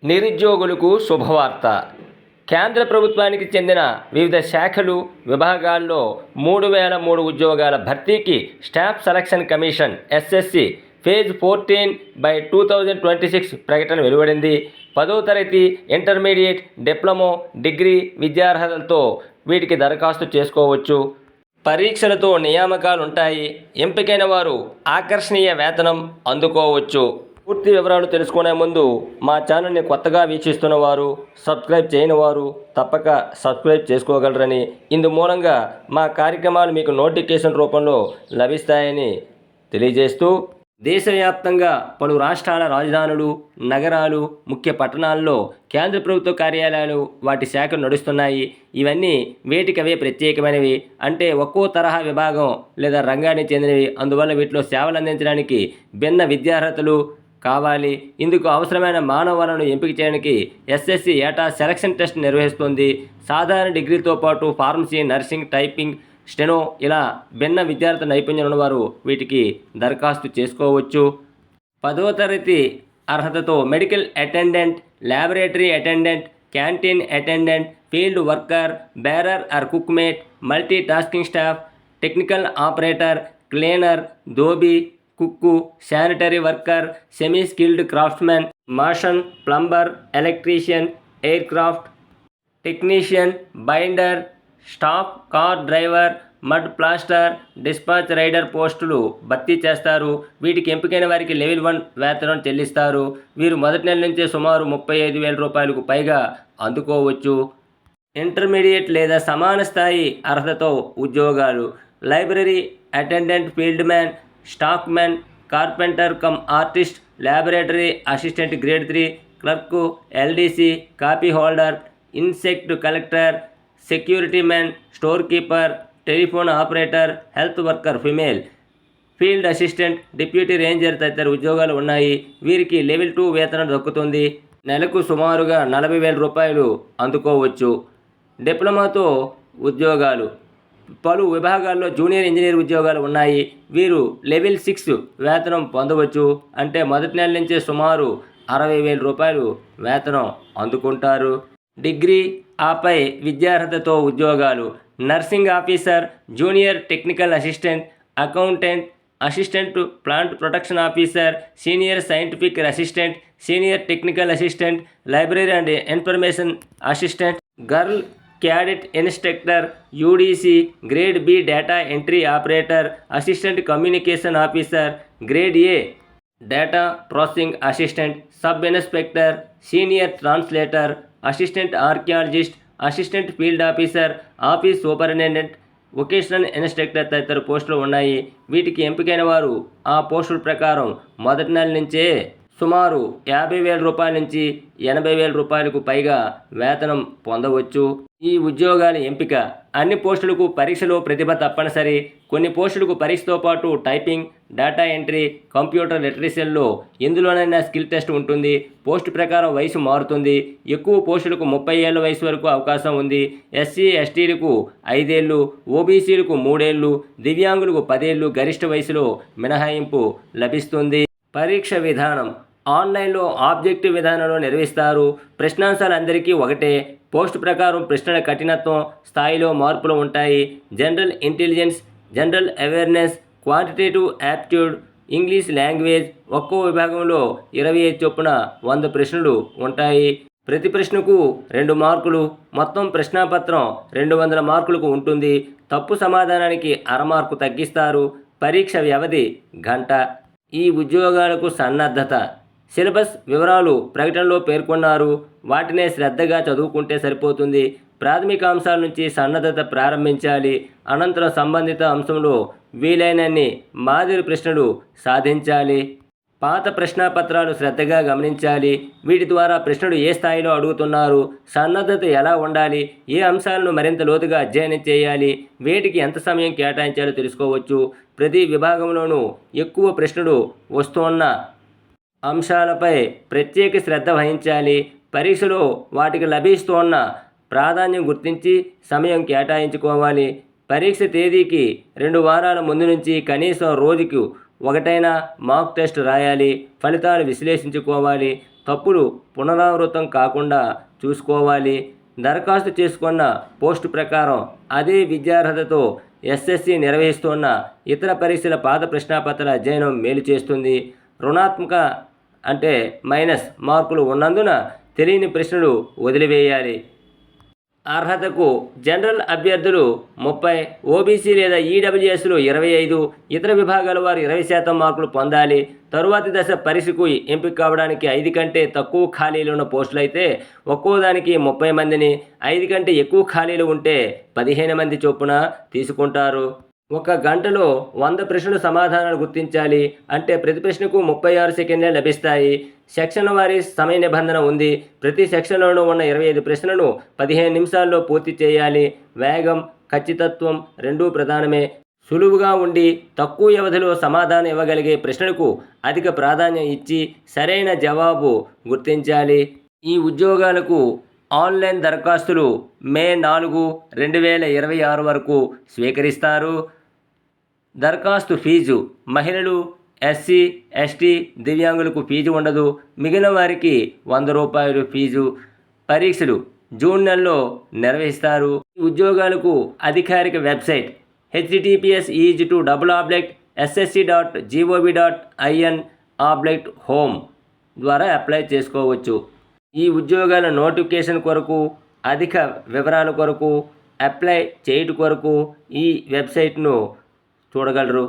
నిరుద్యోగులకు శుభవార్త. కేంద్ర ప్రభుత్వానికి చెందిన వివిధ శాఖలు, విభాగాల్లో 3003 ఉద్యోగాల భర్తీకి staff selection commission SSC phase 14/2026 ప్రకటన వెలువడింది. 10వ తరగతి, ఇంటర్మీడియట్, డిప్లొమా, డిగ్రీ విద్యార్హతలతో వీటికి దరఖాస్తు చేసుకోవచ్చు. పరీక్షలతో నియామకాలుంటాయి. ఎంపికైన వారు ఆకర్షణీయ వేతనం అందుకోవచ్చు. పూర్తి వివరాలు తెలుసుకునే ముందు మా ఛానల్ని కొత్తగా వీక్షిస్తున్న వారు, సబ్స్క్రైబ్ చేయని వారు తప్పక సబ్స్క్రైబ్ చేసుకోగలరని, ఇందు మూలంగా మా కార్యక్రమాలు మీకు నోటిఫికేషన్ రూపంలో లభిస్తాయని తెలియజేస్తూ, దేశవ్యాప్తంగా పలు రాష్ట్రాల రాజధానులు, నగరాలు, ముఖ్య పట్టణాల్లో కేంద్ర ప్రభుత్వ కార్యాలయాలు, వాటి శాఖలు నడుస్తున్నాయి. ఇవన్నీ వేటికవే ప్రత్యేకమైనవి, అంటే ఒక్కో తరహా విభాగం లేదా రంగానికి చెందినవి. అందువల్ల వీటిలో సేవలు అందించడానికి భిన్న విద్యార్హతలు కావాలి. ఇందుకు అవసరమైన మానవ వనరులను ఎంపిక చేయడానికి ఎస్ఎస్సి ఏటా సెలక్షన్ టెస్ట్ నిర్వహిస్తుంది. సాధారణ డిగ్రీతో పాటు ఫార్మసీ, నర్సింగ్, టైపింగ్, స్టెనో ఇలా భిన్న విద్యార్థి నైపుణ్యం ఉన్నవారు వీటికి దరఖాస్తు చేసుకోవచ్చు. 10వ తరగతి అర్హతతో medical attendant, laboratory attendant, canteen attendant, field worker, bearer or cook mate, multi tasking staff, technical operator, cleaner, dhobi, cook, sanitary worker, semi skilled craftsmen, mason, plumber, electrician, aircraft technician, binder, staff car driver, mud plaster, dispatch rider పోస్టులు భర్తీ చేస్తారు. వీటికి ఎంపికైన వారికి level 1 వేతనం చెల్లిస్తారు. వీరు మొదటి నెల నుంచే సుమారు 35,000 రూపాయలకు పైగా అందుకోవచ్చు. ఇంటర్మీడియట్ లేదా సమాన స్థాయి అర్హతతో ఉద్యోగాలు: library attendant, field man, stock man, carpenter come artist, laboratory assistant grade 3, clerk, LDC, copy holder, insect collector, security man, store keeper, telephone operator, health worker female, field assistant, deputy ranger తదితర ఉద్యోగాలు ఉన్నాయి. వీరికి level 2 వేతనం దక్కుతుంది. నెలకు సుమారుగా 40,000 రూపాయలు అందుకోవచ్చు. డిప్లొమాతో ఉద్యోగాలు: పలు విభాగాల్లో జూనియర్ ఇంజనీర్ ఉద్యోగాలు ఉన్నాయి. వీరు లెవెల్ 6 వేతనం పొందవచ్చు. అంటే మొదటి నెల నుంచే సుమారు 60,000 రూపాయలు వేతనం అందుకుంటారు. డిగ్రీ ఆపై విద్యార్హతతో ఉద్యోగాలు: nursing officer, junior technical assistant, accountant, assistant plant protection officer, senior scientific assistant, senior technical assistant, library and information assistant, girl cadet instructor, UDC, grade B data entry operator, assistant communication officer, grade A data processing assistant, sub inspector, senior translator, assistant archaeologist, assistant field officer, office superintendent, vocational instructor తదితర పోస్టులు ఉన్నాయి. వీటికి ఎంపికైన వారు ఆ పోస్టుల ప్రకారం మొదటి నెల నుంచే సుమారు 50,000 రూపాయల నుంచి 80,000 రూపాయలకు పైగా వేతనం పొందవచ్చు. ఈ ఉద్యోగాల ఎంపిక: అన్ని పోస్టులకు పరీక్షలో ప్రతిభ తప్పనిసరి. కొన్ని పోస్టులకు పరీక్షతో పాటు టైపింగ్, డేటా ఎంట్రీ, కంప్యూటర్ లిటరసీల్లో ఎందులోనైనా స్కిల్ టెస్ట్ ఉంటుంది. పోస్టు ప్రకారం వయసు మారుతుంది. ఎక్కువ పోస్టులకు 30 ఏళ్ల వయసు వరకు అవకాశం ఉంది. ఎస్సీ, ఎస్టీలకు 5 ఏళ్ళు, ఓబీసీలకు 3 ఏళ్ళు, దివ్యాంగులకు 10 ఏళ్ళు గరిష్ట వయసులో మినహాయింపు లభిస్తుంది. పరీక్ష విధానం: ఆన్లైన్లో ఆబ్జెక్టివ్ విధానంలో నిర్వహిస్తారు. ప్రశ్నాంశాలు అందరికీ ఒకటే. పోస్టు ప్రకారం ప్రశ్నల కఠినత్వం, స్థాయిలో మార్పులు ఉంటాయి. General intelligence, general awareness, quantitative aptitude, English language ఒక్కో విభాగంలో 25 చొప్పున 100 ప్రశ్నలు ఉంటాయి. ప్రతి ప్రశ్నకు 2 మార్కులు. మొత్తం ప్రశ్నాపత్రం 200 మార్కులకు ఉంటుంది. తప్పు సమాధానానికి అర మార్కు తగ్గిస్తారు. పరీక్ష వ్యవధి గంట. ఈ ఉద్యోగాలకు సన్నద్ధత: సిలబస్ వివరాలు ప్రకటనలో పేర్కొన్నారు. వాటినే శ్రద్ధగా చదువుకుంటే సరిపోతుంది. ప్రాథమిక అంశాల నుంచి సన్నద్ధత ప్రారంభించాలి. అనంతరం సంబంధిత అంశంలో వీలైనన్ని మాదిరి ప్రశ్నలు సాధించాలి. పాత ప్రశ్నాపత్రాలు శ్రద్ధగా గమనించాలి. వీటి ద్వారా ప్రశ్నలు ఏ స్థాయిలో అడుగుతున్నారు, సన్నద్ధత ఎలా ఉండాలి, ఏ అంశాలను మరింత లోతుగా అధ్యయనం చేయాలి, వేటికి ఎంత సమయం కేటాయించాలో తెలుసుకోవచ్చు. ప్రతి విభాగంలోనూ ఎక్కువ ప్రశ్నలు వస్తున్న అంశాలపై ప్రత్యేక శ్రద్ధ వహించాలి. పరీక్షలో వాటికి లభిస్తున్న ప్రాధాన్యం గుర్తించి సమయం కేటాయించుకోవాలి. పరీక్ష తేదీకి 2 వారాల ముందు నుంచి కనీసం రోజుకు ఒకటైనా మాక్ టెస్ట్ రాయాలి. ఫలితాలు విశ్లేషించుకోవాలి. తప్పులు పునరావృతం కాకుండా చూసుకోవాలి. దరఖాస్తు చేసుకున్న పోస్టు ప్రకారం అదే విద్యార్హతతో ఎస్ఎస్సి నిర్వహిస్తున్న ఇతర పరీక్షల పాత ప్రశ్నాపత్రాల అధ్యయనం మేలు చేస్తుంది. రుణాత్మక అంటే మైనస్ మార్కులు ఉన్నందున తెలియని ప్రశ్నలు వదిలివేయాలి. అర్హతకు జనరల్ అభ్యర్థులు 30, ఓబీసీ లేదా ఈడబ్ల్యూఎస్లు 25, ఇతర విభాగాల వారు 20% మార్కులు పొందాలి. తరువాతి దశ పరీక్షకు ఎంపిక కావడానికి 5 కంటే తక్కువ ఖాళీలు ఉన్న పోస్టులైతే ఒక్కో దానికి 30 మందిని, 5 కంటే ఎక్కువ ఖాళీలు ఉంటే 15 మంది చొప్పున తీసుకుంటారు. 1 గంటలో 100 ప్రశ్నలు సమాధానాలు గుర్తించాలి. అంటే ప్రతి ప్రశ్నకు 36 సెకండ్లే లభిస్తాయి. సెక్షన్ వారీ సమయ నిబంధన ఉంది. ప్రతి సెక్షన్లోనూ ఉన్న 25 ప్రశ్నలను 15 నిమిషాల్లో పూర్తి చేయాలి. వేగం, ఖచ్చితత్వం రెండూ ప్రధానమే. సులువుగా ఉండి తక్కువ వ్యవధిలో సమాధానం ఇవ్వగలిగే ప్రశ్నలకు అధిక ప్రాధాన్యం ఇచ్చి సరైన జవాబు గుర్తించాలి. ఈ ఉద్యోగాలకు ఆన్లైన్ దరఖాస్తులు మే 4, 2026 వరకు స్వీకరిస్తారు. దరఖాస్తు ఫీజు మహిళలు, ఎస్సీ, ఎస్టీ, దివ్యాంగులకు ఫీజు ఉండదు. మిగిలిన వారికి ₹100 ఫీజు. పరీక్షలు జూన్ నెలలో నిర్వహిస్తారు. ఈ ఉద్యోగాలకు అధికారిక వెబ్సైట్ https://ssc.gov.in/home ద్వారా అప్లై చేసుకోవచ్చు. ఈ ఉద్యోగాల నోటిఫికేషన్ కొరకు, అధిక వివరాల కొరకు, అప్లై చేయుట కొరకు ఈ వెబ్సైట్ను చూడగలరు.